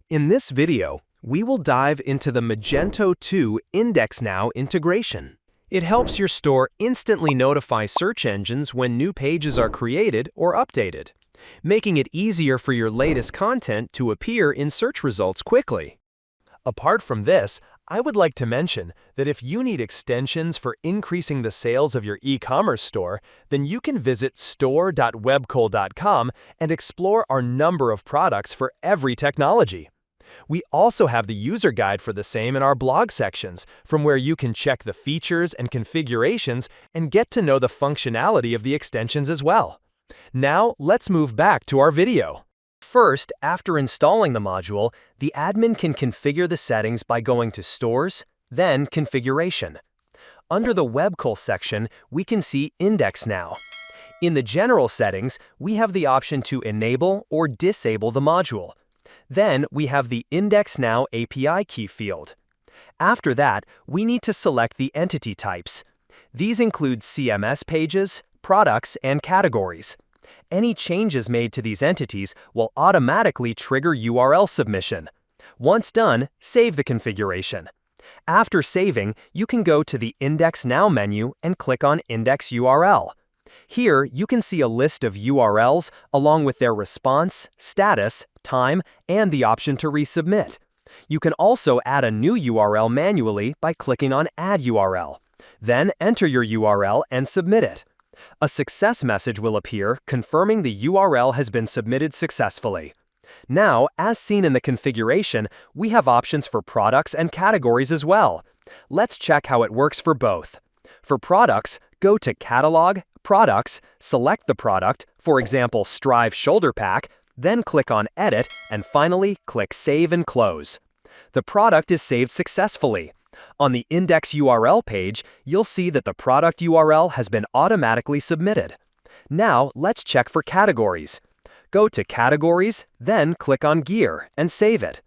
In this video, we will dive into the Magento 2 IndexNow integration. It helps your store instantly notify search engines when new pages are created or updated, making it easier for your latest content to appear in search results quickly. Apart from this, I would like to mention that if you need extensions for increasing the sales of your e-commerce store, then you can visit store.webkul.com and explore our number of products for every technology. We also have the user guide for the same in our blog sections, from where you can check the features and configurations and get to know the functionality of the extensions as well. Now, let's move back to our video. First, after installing the module, the admin can configure the settings by going to Stores, then Configuration. Under the Webkul section, we can see IndexNow. In the General settings, we have the option to enable or disable the module. Then we have the IndexNow API key field. After that, we need to select the entity types. These include CMS pages, products, and categories. Any changes made to these entities will automatically trigger URL submission. Once done, save the configuration. After saving, you can go to the IndexNow menu and click on Index URL. Here, you can see a list of URLs along with their response, status, time, and the option to resubmit. You can also add a new URL manually by clicking on Add URL. Then enter your URL and submit it. A success message will appear confirming the URL has been submitted successfully. Now, as seen in the configuration, we have options for products and categories as well. Let's check how it works for both. For products, go to Catalog, Products, select the product, for example Strive Shoulder Pack, then click on Edit, and finally click Save and Close. The product is saved successfully. On the index URL page, you'll see that the product URL has been automatically submitted. Now, let's check for categories. Go to Categories, then click on Gear and save it.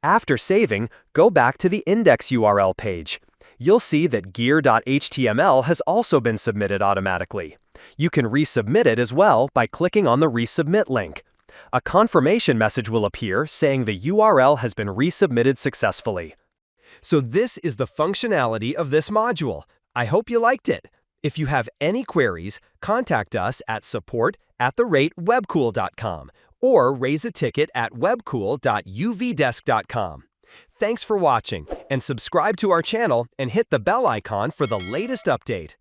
After saving, go back to the index URL page. You'll see that gear.html has also been submitted automatically. You can resubmit it as well by clicking on the Resubmit link. A confirmation message will appear saying the URL has been resubmitted successfully. So this is the functionality of this module. I hope you liked it. If you have any queries, contact us at support@webkul.com or raise a ticket at webkul.uvdesk.com. Thanks for watching, and subscribe to our channel and hit the bell icon for the latest update.